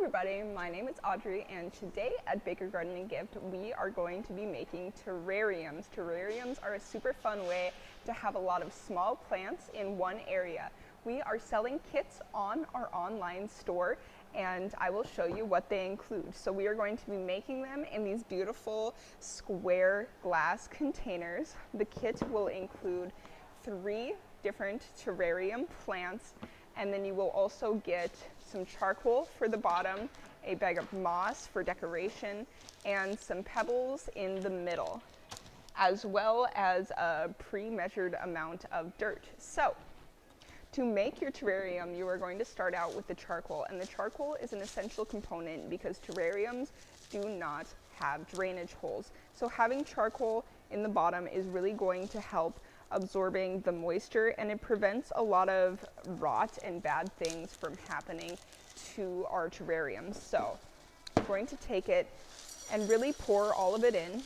everybody, my name is Audrey, and today at Baker Garden & Gift we are going to be making terrariums. Terrariums are a super fun way to have a lot of small plants in one area. We are selling kits on our online store, and I will show you what they include. So we are going to be making them in these beautiful square glass containers. The kit will include 3 different terrarium plants, and then you will also get some charcoal for the bottom, a bag of moss for decoration, and some pebbles in the middle, as well as a pre-measured amount of dirt. So, to make your terrarium, you are going to start out with the charcoal, and the charcoal is an essential component because terrariums do not have drainage holes. So having charcoal in the bottom is really going to help absorbing the moisture, and it prevents a lot of rot and bad things from happening to our terrariums. So I'm going to take it and really pour all of it in.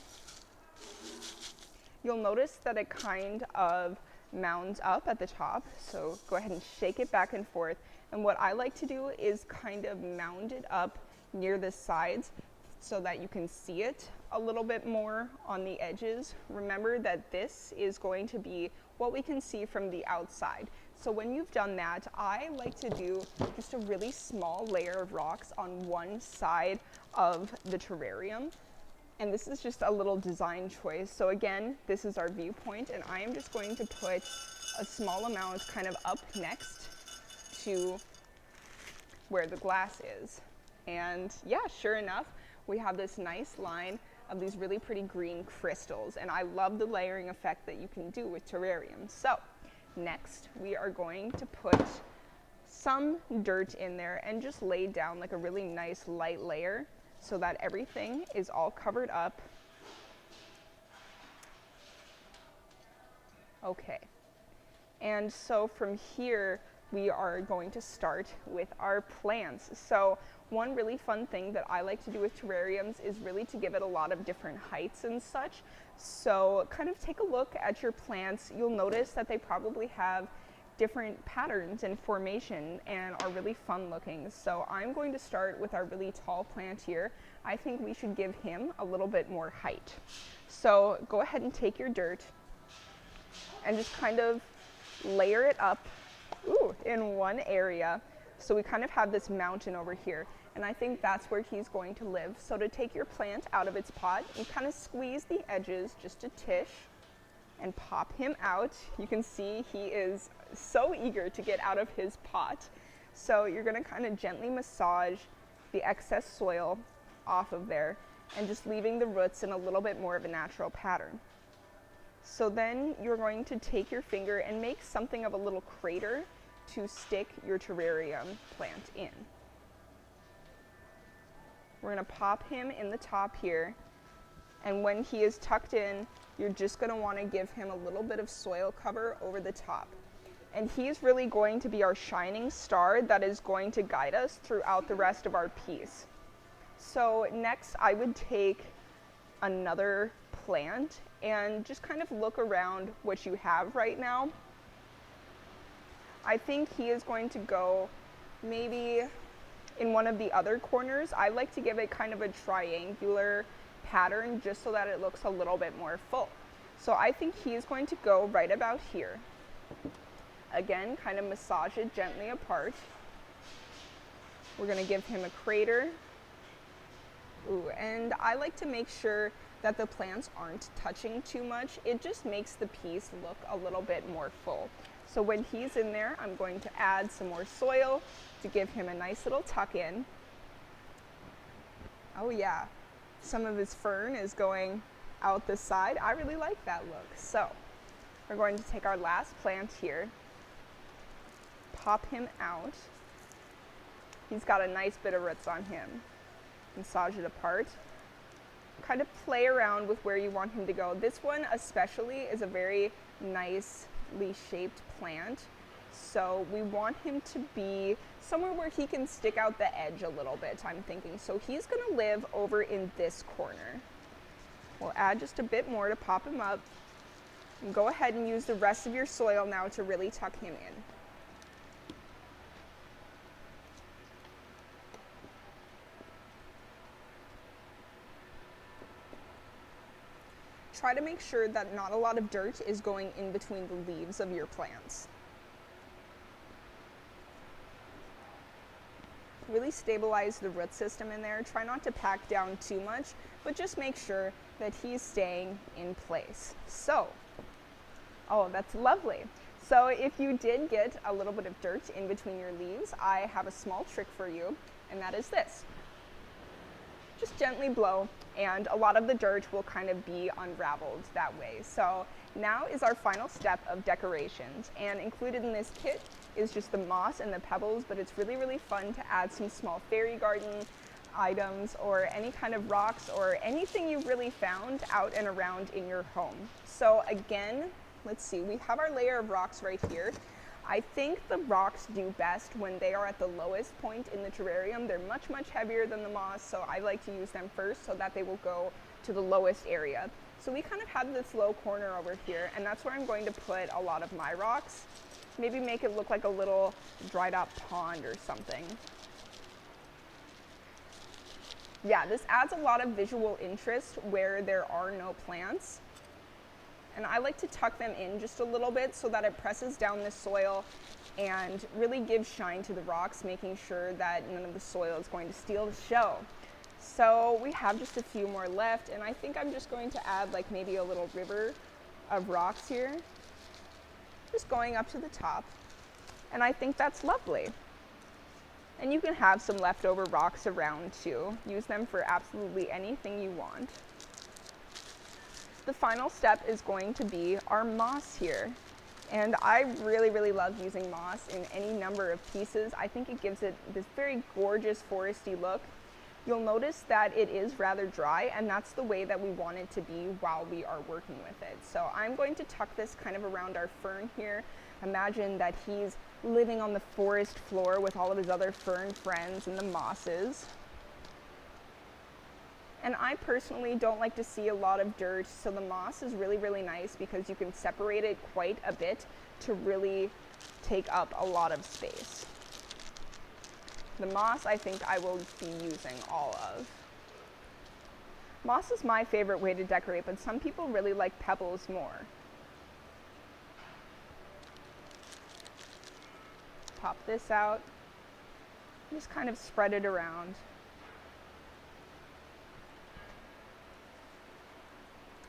You'll notice that it kind of mounds up at the top, so go ahead and shake it back and forth. And what I like to do is kind of mound it up near the sides so that you can see it a little bit more on the edges. Remember that this is going to be what we can see from the outside. So when you've done that, I like to do just a really small layer of rocks on one side of the terrarium. And this is just a little design choice. So again, this is our viewpoint, and I am just going to put a small amount kind of up next to where the glass is. And yeah, sure enough, we have this nice line of these really pretty green crystals, and I love the layering effect that you can do with terrariums. So next we are going to put some dirt in there and just lay down like a really nice light layer so that everything is all covered up. Okay, and so from here we are going to start with our plants. So one really fun thing that I like to do with terrariums is really to give it a lot of different heights and such. So kind of take a look at your plants. You'll notice that they probably have different patterns and formation and are really fun looking. So I'm going to start with our really tall plant here. I think we should give him a little bit more height. So go ahead and take your dirt and just kind of layer it up in one area. So we kind of have this mountain over here, and I think that's where he's going to live. So to take your plant out of its pot, you kind of squeeze the edges just a tish and pop him out. You can see he is so eager to get out of his pot. So you're going to kind of gently massage the excess soil off of there and just leaving the roots in a little bit more of a natural pattern. So then you're going to take your finger and make something of a little crater to stick your terrarium plant in. We're going to pop him in the top here, and when he is tucked in, you're just going to want to give him a little bit of soil cover over the top. And he's really going to be our shining star that is going to guide us throughout the rest of our piece. So next I would take another plant and just kind of look around what you have right now. I think he is going to go maybe in one of the other corners. I like to give it kind of a triangular pattern just so that it looks a little bit more full. So I think he is going to go right about here. Again, kind of massage it gently apart. We're going to give him a crater. And I like to make sure that the plants aren't touching too much. It just makes the piece look a little bit more full. So when he's in there, I'm going to add some more soil to give him a nice little tuck in. Oh yeah, some of his fern is going out the side. I really like that look. So we're going to take our last plant here, pop him out. He's got a nice bit of roots on him. Massage it apart. Kind of play around with where you want him to go. This one especially is a very nicely shaped plant, so we want him to be somewhere where he can stick out the edge a little bit, I'm thinking. So he's going to live over in this corner. We'll add just a bit more to pop him up, and go ahead and use the rest of your soil now to really tuck him in. try to make sure that not a lot of dirt is going in between the leaves of your plants. Really stabilize the root system in there. Try not to pack down too much, but just make sure that he's staying in place. So, oh, that's lovely. So if you did get a little bit of dirt in between your leaves, I have a small trick for you, and that is this. Just gently blow, and a lot of the dirt will kind of be unraveled that way. So now is our final step of decorations, and included in this kit is just the moss and the pebbles, but it's really, really fun to add some small fairy garden items or any kind of rocks or anything you've really found out and around in your home. So again, let's see, we have our layer of rocks right here. I think the rocks do best when they are at the lowest point in the terrarium. They're much, much heavier than the moss, so I like to use them first so that they will go to the lowest area. So we kind of have this low corner over here, and that's where I'm going to put a lot of my rocks. Maybe make it look like a little dried up pond or something. Yeah, this adds a lot of visual interest where there are no plants. And I like to tuck them in just a little bit so that it presses down the soil and really gives shine to the rocks, making sure that none of the soil is going to steal the show. So we have just a few more left, and I think I'm just going to add like maybe a little river of rocks here, just going up to the top. And I think that's lovely. And you can have some leftover rocks around too. Use them for absolutely anything you want. The final step is going to be our moss here. And I really, really love using moss in any number of pieces. I think it gives it this very gorgeous foresty look. You'll notice that it is rather dry, and that's the way that we want it to be while we are working with it. So I'm going to tuck this kind of around our fern here. Imagine that he's living on the forest floor with all of his other fern friends and the mosses. And I personally don't like to see a lot of dirt, so the moss is really, really nice because you can separate it quite a bit to really take up a lot of space. The moss I think I will be using all of. Moss is my favorite way to decorate, but some people really like pebbles more. Pop this out, just kind of spread it around.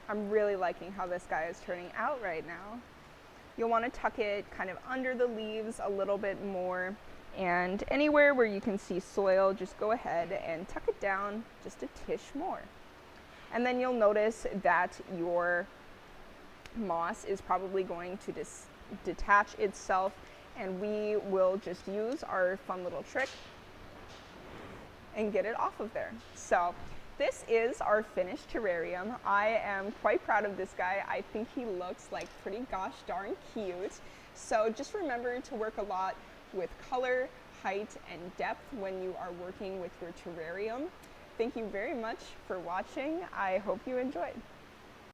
I'm really liking how this guy is turning out right now. You'll want to tuck it kind of under the leaves a little bit more, and anywhere where you can see soil, just go ahead and tuck it down just a tish more. And then you'll notice that your moss is probably going to detach itself, and we will just use our fun little trick and get it off of there. So this is our finished terrarium. I am quite proud of this guy. I think he looks like pretty gosh darn cute. So just remember to work a lot with color, height, and depth when you are working with your terrarium. Thank you very much for watching. I hope you enjoyed.